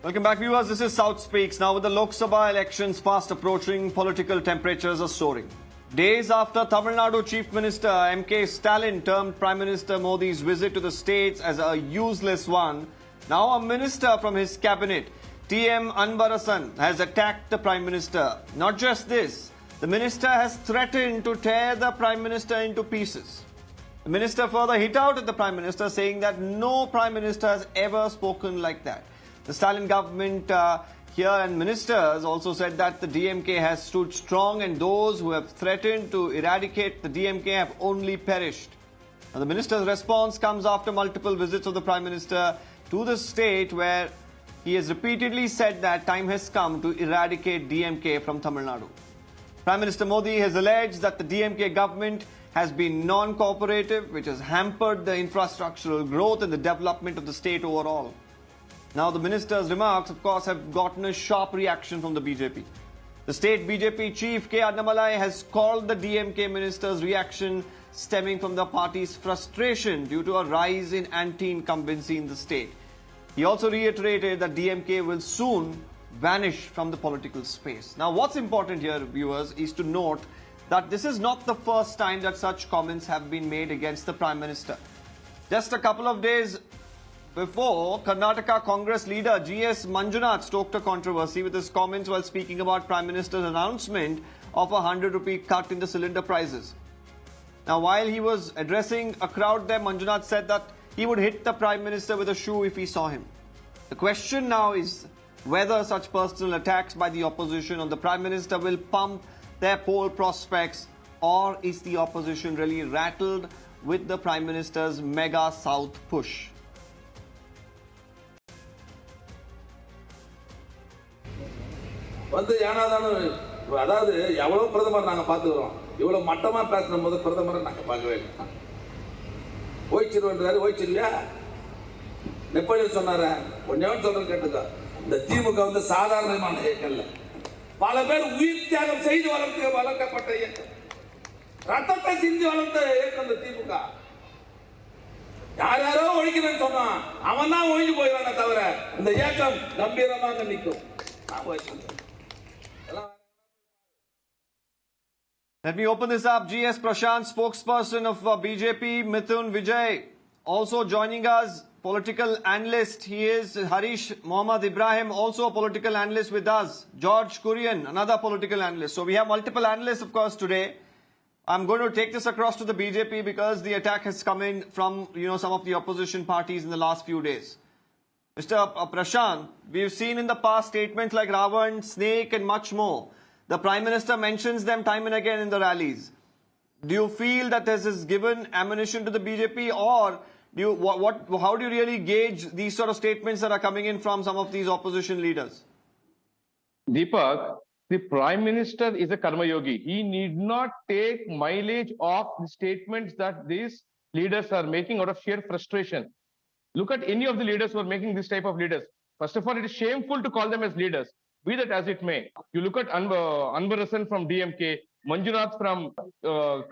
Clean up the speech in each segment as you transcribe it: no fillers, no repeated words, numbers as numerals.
Welcome back, viewers. This is South Speaks. Now, with the Lok Sabha elections fast approaching, political temperatures are soaring. Days after Tamil Nadu Chief Minister MK Stalin termed Prime Minister Modi's visit to the states as a useless one, now a minister from his cabinet, TM Anbarasan, has attacked the Prime Minister. Not just this, the minister has threatened to tear the Prime Minister into pieces. The minister further hit out at the Prime Minister, saying that no Prime Minister has ever spoken like that. The Stalin government here and ministers also said that the DMK has stood strong and those who have threatened to eradicate the DMK have only perished. Now, the minister's response comes after multiple visits of the Prime Minister to the state, where he has repeatedly said that time has come to eradicate DMK from Tamil Nadu. Prime Minister Modi has alleged that the DMK government has been non-cooperative, which has hampered the infrastructural growth and the development of the state overall. Now, the minister's remarks, of course, have gotten a sharp reaction from the BJP. The state BJP chief, K. Annamalai, has called the DMK minister's reaction stemming from the party's frustration due to a rise in anti-incumbency in the state. He also reiterated that DMK will soon vanish from the political space. Now, what's important here, viewers, is to note that this is not the first time that such comments have been made against the Prime Minister. Just a couple of days before, Karnataka Congress leader G.S. Manjunath stoked a controversy with his comments while speaking about Prime Minister's announcement of a 100-rupee cut in the cylinder prices. Now, while he was addressing a crowd there, Manjunath said that he would hit the Prime Minister with a shoe if he saw him. The question now is whether such personal attacks by the opposition on the Prime Minister will pump their poll prospects, or is the opposition really rattled with the Prime Minister's mega South push? வந்து ஏனாதான அதாவது எவ்வளவு பிரதமர் நாங்க பாத்துக்கிறோம், இவ்வளவு மட்டமா பேசுற போது பிரதமரை நாங்க பார்க்கவே இல்லை. ஓய்ச்சிருவன்றாரு, ஓய்ச்சிருவியா? நெப்போலியன் சொன்னாரு, ஒன்னே சொல்றது கேட்டுக்கோ, இந்த திமுக வந்து சாதாரணமான இயக்கம் இல்ல, பல பேர் உயிர் தியாகம் செய்து வளர்க்கப்பட்ட இயக்கம், ரத்தத்தை சிந்தி வளர்த்த இயக்கம் இந்த திமுக. யார் யாரோ ஒழிக்கிறேன்னு சொன்னான், அவன் தான் ஒழிஞ்சு போயிடானே தவிர இந்த இயக்கம் கம்பீரமாக நிற்கும். Let me open this up. GS Prashanth, spokesperson of BJP, Mithun Vijay, also joining us, political analyst. He is Harish Mohammad Ibrahim, also a political analyst with us. George Kurian, another political analyst. So we have multiple analysts, of course, today. I'm going to take this across to the BJP because the attack has come in from, some of the opposition parties in the last few days. Mr. Prashanth, we've seen in the past statements like Ravan, Snake and much more. The Prime Minister mentions them time and again in the rallies. Do you feel that this has given ammunition to the BJP, or how do you really gauge these sort of statements that are coming in from some of these opposition leaders? Deepak, the Prime Minister is a karma yogi. He need not take mileage of the statements that these leaders are making out of sheer frustration. Look at any of the leaders who are making this type of leaders. First of all, it is shameful to call them as leaders. Be that as it may. You look at Anbarasan from DMK, Manjunath from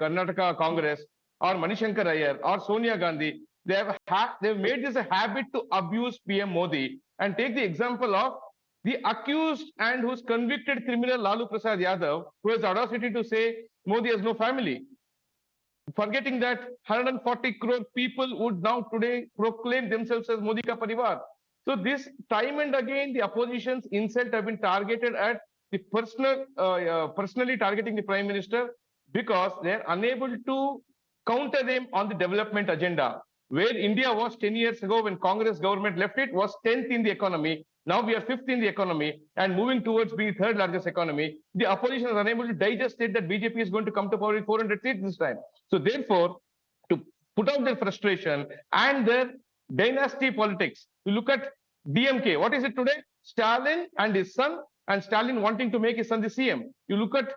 Karnataka Congress, or Manishankar Iyer, or Sonia Gandhi. They've made this a habit to abuse PM Modi. And take the example of the accused and who's convicted criminal Lalu Prasad Yadav, who has the audacity to say Modi has no family. Forgetting that 140 crore people would now today proclaim themselves as Modi ka Parivar. So this time and again, the opposition's insult have been targeted at the personally targeting the Prime Minister, because they're unable to counter them on the development agenda. Where India was 10 years ago when Congress government left it was 10th in the economy. Now we are 5th in the economy and moving towards being third largest economy. The opposition is unable to digest it that BJP is going to come to power with 400 seats this time. So therefore, to put out their frustration and their dynasty politics, you look at DMK. What is it today? Stalin and his son, and Stalin wanting to make his son the CM. You look at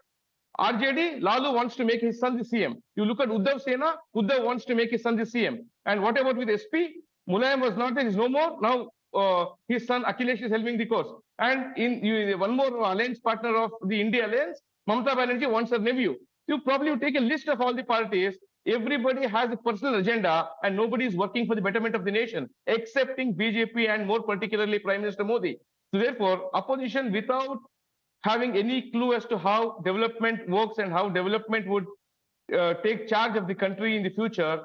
RJD, Lalu wants to make his son the CM. You look at Uddhav Sena, Uddhav wants to make his son the CM. And what about with SP? Mulayam was not there, is no more. Now his son Akhilesh is helping the cause. And one more alliance partner of the India alliance, Mamata Banerjee wants her nephew. You probably take a list of all the parties. Everybody has a personal agenda and nobody is working for the betterment of the nation, excepting BJP and more particularly Prime Minister Modi. So therefore, opposition without having any clue as to how development works and how development would take charge of the country in the future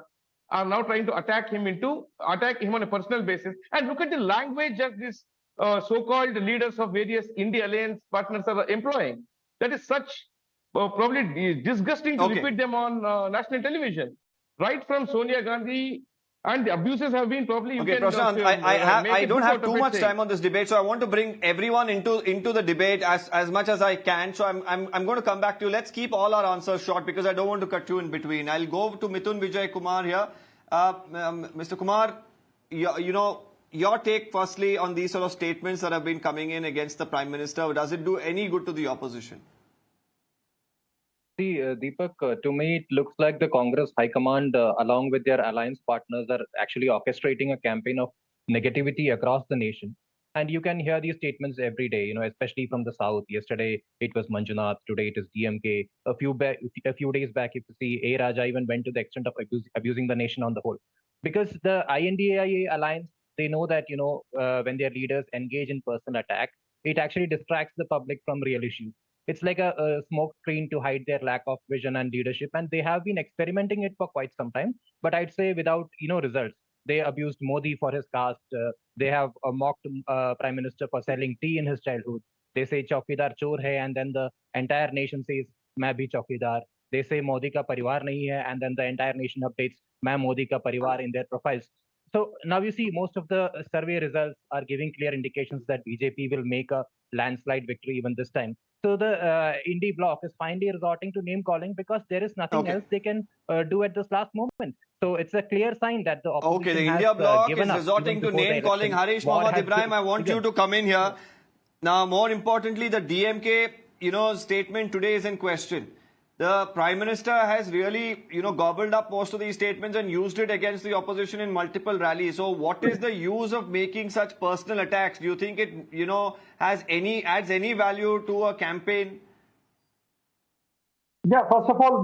are now trying to attack him on a personal basis. And look at the language that these so-called leaders of various India alliance partners are employing. That is such probably disgusting to repeat them on national television. Right from Sonia Gandhi, and the abuses have been probably. Okay, Prashanth, I don't have too much time on this debate, so I want to bring everyone into the debate as much as I can. So I'm going to come back to you. Let's keep all our answers short because I don't want to cut you in between. I'll go to Mithun Vijay Kumar here. Mr. Kumar, your take firstly on these sort of statements that have been coming in against the Prime Minister. Does it do any good to the opposition? See, Deepak, to me, it looks like the Congress High Command, along with their alliance partners, are actually orchestrating a campaign of negativity across the nation. And you can hear these statements every day, especially from the South. Yesterday, it was Manjunath. Today, it is DMK. A few days back, if you see, A. Raja even went to the extent of abusing the nation on the whole. Because the INDIA alliance, they know that, when their leaders engage in personal attack, it actually distracts the public from real issues. It's like a smoke screen to hide their lack of vision and leadership. And they have been experimenting it for quite some time, but I'd say without, results. They abused Modi for his caste. They have mocked Prime Minister for selling tea in his childhood. They say Chaukidar chor hai, and then the entire nation says, Main bhi Chaukidar. They say Modi ka parivar nahi hai, and then the entire nation updates, Main Modi ka parivar in their profiles. So now you see most of the survey results are giving clear indications that BJP will make a landslide victory even this time. So the indie bloc is finally resorting to name calling because there is nothing else they can do at this last moment. So it's a clear sign that the opposition the has India bloc given is up resorting to name calling. Harish Mohammad Ibrahim, I want you to come in here. Now, more importantly, the DMK, statement today is in question. The Prime Minister has really, gobbled up most of these statements and used it against the opposition in multiple rallies. So what is the use of making such personal attacks? Do you think it, adds any value to a campaign? Yeah, first of all,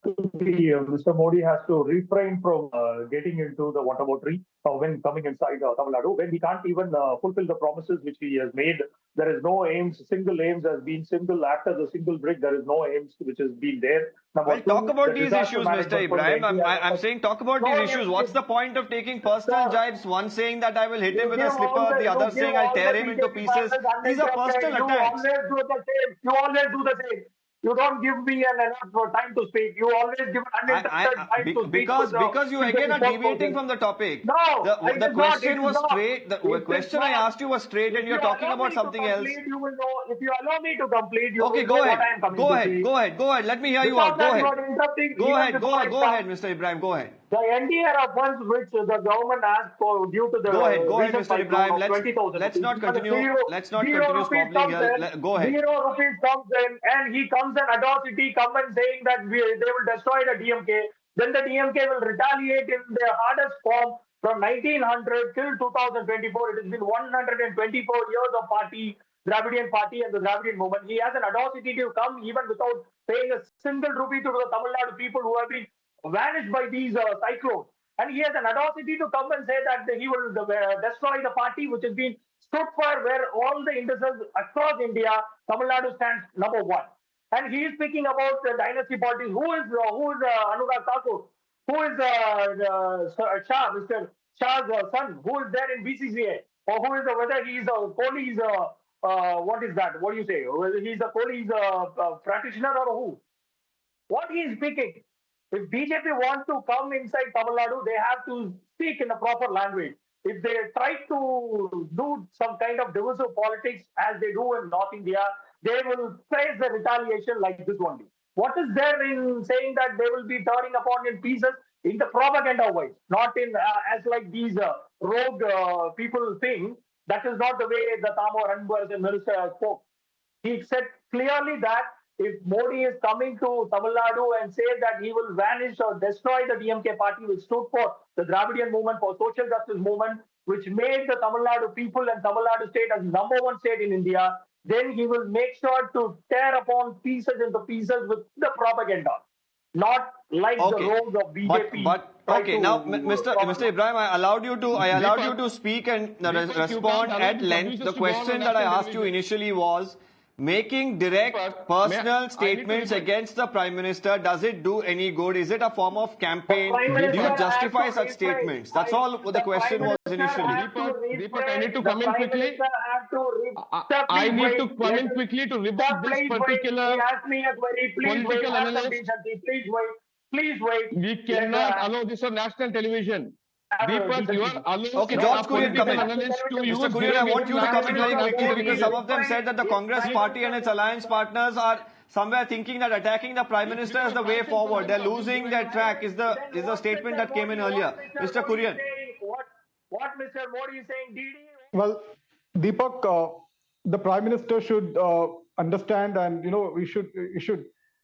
Mr. Modi has to refrain from getting into the waterboatry when coming inside Tamil Nadu, when he can't even fulfill the promises which he has made. There is no aims, single aims has been single after the single brick. There is no aims which has been there. Talk about these issues, Mr. Ibrahim. I'm saying talk about these issues. What's the point of taking personal jibes? One saying that I will hit him with a slipper, the other saying I'll tear him into pieces. These are personal attacks. You always do the same. You don't give me enough time to speak. You always give uninterrupted time to speak. Because you again are deviating from the topic. No, the question was straight. The question I asked you was straight, and you're talking about something else. You will know. If you allow me to complete, you okay, will go know ahead. what I am coming Go to ahead. see. Go ahead. Let me hear you out. Go ahead. Go ahead, Mr. Ibrahim. Go ahead. The NDR funds which the government asked for due to the go ahead, Mr. Ibrahim. Let's not continue. Let's not continue squabbling here. Go ahead. 0 rupees comes in, and he comes an atrocity, come and saying that they will destroy the DMK. Then the DMK will retaliate in their hardest form from 1900 till 2024. It has been 124 years of party, Dravidian party and the Dravidian movement. He has an audacity to come even without paying a single rupee to the Tamil Nadu people who have been vanished by these cyclones. And he has an audacity to come and say that he will destroy the party which has been stood for where all the indices across India, Tamil Nadu stands number one. And he is speaking about the dynasty politics. Who is Anurag Thakur? Who is Shah, Mr. Shah's son? Who is there in BCCA? Or who is whether he is Kohli's what is that? What do you say? Whether he's a Kohli's practitioner or who? What he is speaking? If BJP wants to come inside Tamil Nadu, they have to speak in a proper language. If they try to do some kind of divisive politics as they do in North India, they will face the retaliation like this only. What is there in saying that they will be tearing upon in pieces in the propaganda wise, not in as like these rogue people think? That is not the way the Tamo Ranbur, the minister, spoke. He said clearly that if Modi is coming to Tamil Nadu and say that he will vanish or destroy the DMK party, which stood for the Dravidian movement, for social justice movement, which made the Tamil Nadu people and Tamil Nadu state as number one state in India, then he will make sure to tear upon pieces into pieces with the propaganda. not like the Okay. roles of BJP. Okay, now, Mr. Ibrahim, I allowed you to speak and respond at length. The question that I asked you initially was, making direct personal statements against the Prime Minister, does it do any good? Is it a form of campaign? Do you justify such statements? That's all the question was initially. Deepak, I need to come in quickly. I need to come in quickly to rebut this particular He asked me a query. Please wait. political analyst. Please wait. Please wait. We cannot allow this on national television. Deepak, you are allowed Okay, George Kurian, come in. Mr. Kurian, I want you to come in very quickly because some of them said that the Congress party and its alliance partners are somewhere thinking that attacking the Prime Minister is the way forward. They're losing their track, is the statement that came in earlier. Mr. Kurian. What Mr. Modi is saying, DD? Well, Deepak, the Prime Minister should understand, and he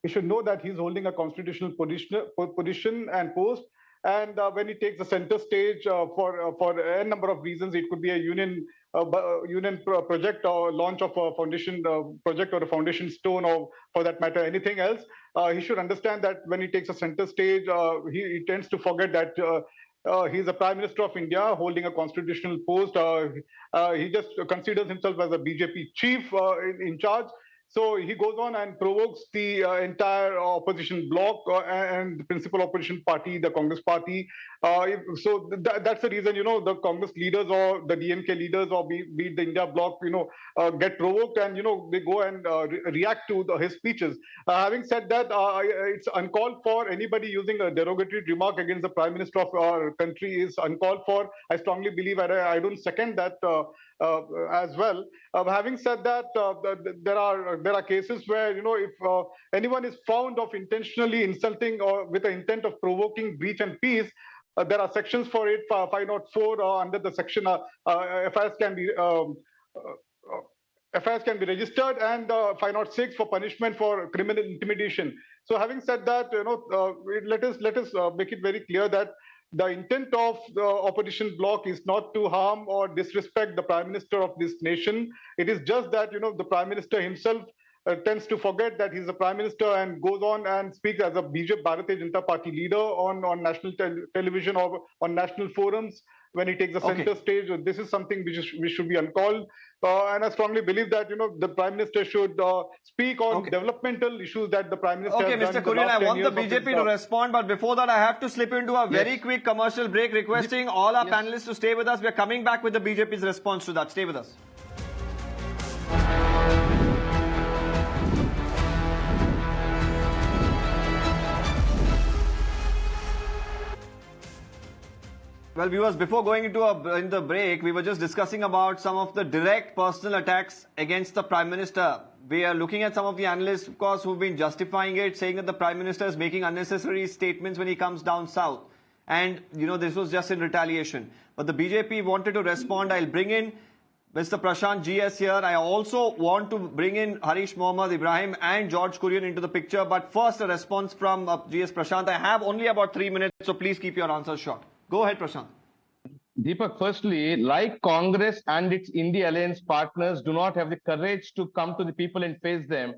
should know that he's holding a constitutional position and post. And when he takes the center stage for a number of reasons, it could be a union project or launch of a foundation project or a foundation stone, or for that matter, anything else. He should understand that when he takes a center stage, he tends to forget that he's a Prime Minister of India holding a constitutional post. He just considers himself as a BJP chief in charge. So he goes on and provokes the entire opposition bloc and the principal opposition party, the Congress party. So that's the reason, the Congress leaders or the DMK leaders or be it the India bloc, get provoked and, they go and react to his speeches. Having said that, it's uncalled for. Anybody using a derogatory remark against the Prime Minister of our country is uncalled for. I strongly believe, and I don't second that as well. Having said that, there are cases where, if anyone is found of intentionally insulting or with the intent of provoking breach and peace, there are sections for it. 504 under the section FIRs can be registered, and 506 for punishment for criminal intimidation. So having said that, let us make it very clear that the intent of the opposition bloc is not to harm or disrespect the Prime Minister of this nation. It is just that, the Prime Minister himself tends to forget that he's the Prime Minister and goes on and speaks as a BJP Bharatiya Janata Party leader on national television or on national forums when he takes the center stage. This is something which should be uncalled. And I strongly believe that, the Prime Minister should speak on developmental issues that the Prime Minister has done. Mr. Kurian, I want the BJP to respond, but before that, I have to slip into a very quick commercial break, requesting all our panelists to stay with us. We're coming back with the BJP's response to that. Stay with us. Well, viewers, before going into the break, we were just discussing about some of the direct personal attacks against the Prime Minister. We are looking at some of the analysts, of course, who've been justifying it, saying that the Prime Minister is making unnecessary statements when he comes down south. And, this was just in retaliation. But the BJP wanted to respond. I'll bring in Mr. Prashanth GS here. I also want to bring in Harish Mohammad Ibrahim and George Kurian into the picture. But first, a response from GS Prashanth. I have only about 3 minutes, so please keep your answers short. Go ahead, Prashanth. Deepak, firstly, like Congress and its India alliance partners do not have the courage to come to the people and face them,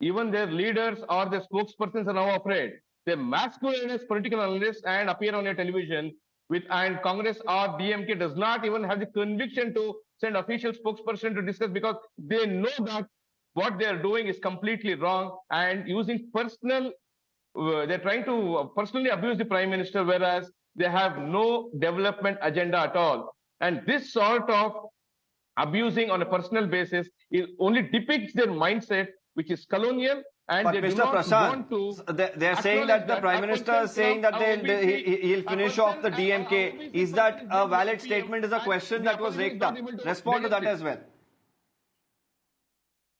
even their leaders or their spokespersons are now afraid. They masquerade as political analysts and appear on your television and Congress or DMK does not even have the conviction to send official spokesperson to discuss because they know that what they are doing is completely wrong and using they're trying to personally abuse the Prime Minister, whereas they have no development agenda at all. And this sort of abusing on a personal basis only depicts their mindset, which is colonial. And but they Mr. do not Prashanth, want to they're saying that the Prime Minister is saying that he'll finish off the DMK. Is that a valid statement? Is a question that was raked up. Respond to that as well.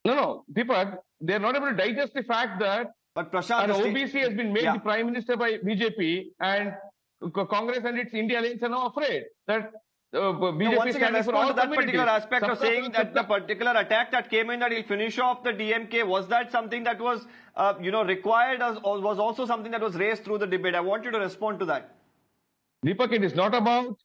No, Deepak, they're not able to digest the fact that but Prashanth, an OBC has been made the Prime Minister by BJP and Congress and its India alliance are now afraid that BJP once again, respond to that particular aspect of saying that the particular attack that came in that he'll finish off the DMK, was that something that was, required or was also something that was raised through the debate? I want you to respond to that. Deepak, it is not about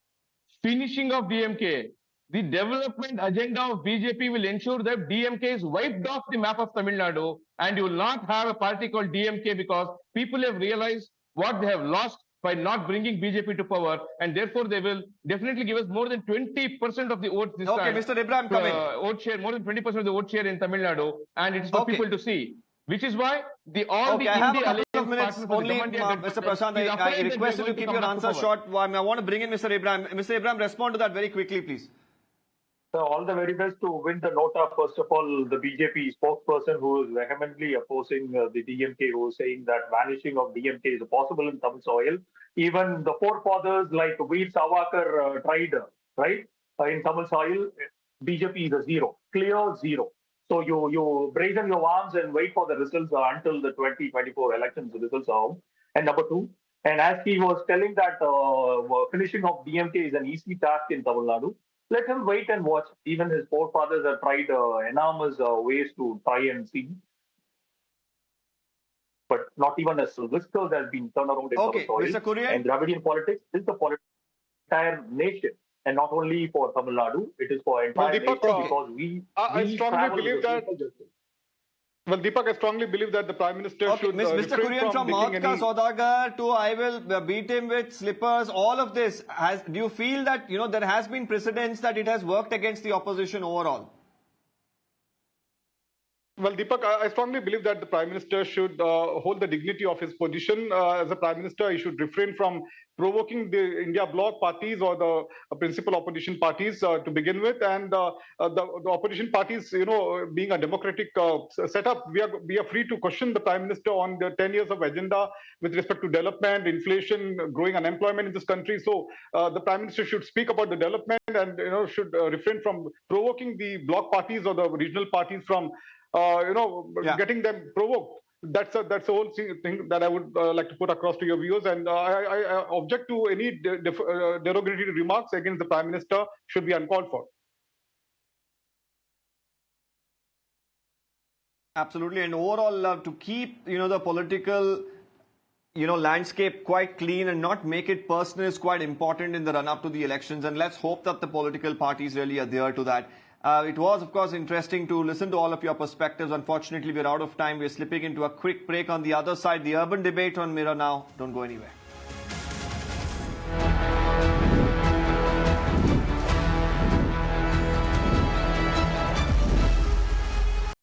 finishing off DMK. the development agenda of BJP will ensure that DMK is wiped off the map of Tamil Nadu, and you will not have a party called DMK because people have realized what they have lost by not bringing BJP to power, and therefore they will definitely give us more than 20% of the votes this Okay, time. Mr. Ibrahim, come in. Vote share, more than 20% of the vote share in Tamil Nadu, and it's for people to see. Which is why all the I have a India couple of alliance minutes partners only, of the Government Mr. Prashanth. I request you to keep your answer short. I want to bring in Mr. Ibrahim. Mr. Ibrahim, respond to that very quickly, please. So all the very best to win the Nota. First of all, the BJP spokesperson who is vehemently opposing the DMK, who is saying that vanishing of DMK is possible in Tamil soil. Even the forefathers like Veer Savarkar tried, right? In Tamil soil, BJP is a zero, clear zero. So you brazen your arms and wait for the results until the 2024 elections, the results are out. And number two, and as he was telling that finishing of DMK is an easy task in Tamil Nadu, let him wait and watch. Even his forefathers have tried enormous ways to try and see. But not even a whisker has been turned around in Tamil soil. Mr. Kurian. And Dravidian politics is the politics of the entire nation. And not only for Tamil Nadu, it is for entire nation because I strongly believe that. Well, Deepak, I strongly believe that the Prime Minister should Mr. Kurian, from Mahatka Saudagar to I will beat him with slippers, all of this, do you feel that, there has been precedence that it has worked against the opposition overall? Well, Deepak, I strongly believe that the Prime Minister should hold the dignity of his position. As a Prime Minister, he should refrain from provoking the India bloc parties or the principal opposition parties to begin with. And the opposition parties, being a democratic setup, we are free to question the Prime Minister on the 10 years of agenda with respect to development, inflation, growing unemployment in this country. So the Prime Minister should speak about the development and should refrain from provoking the bloc parties or the regional parties from getting them provoked. That's the whole thing that I would like to put across to your viewers. And I object to any derogatory remarks against the Prime Minister should be uncalled for. Absolutely. And overall, to keep, the political, landscape quite clean and not make it personal is quite important in the run-up to the elections. And let's hope that the political parties really adhere to that. It was, of course, interesting to listen to all of your perspectives. Unfortunately, we're out of time. We're slipping into a quick break. On the other side, the urban debate on Mirror Now. Don't go anywhere.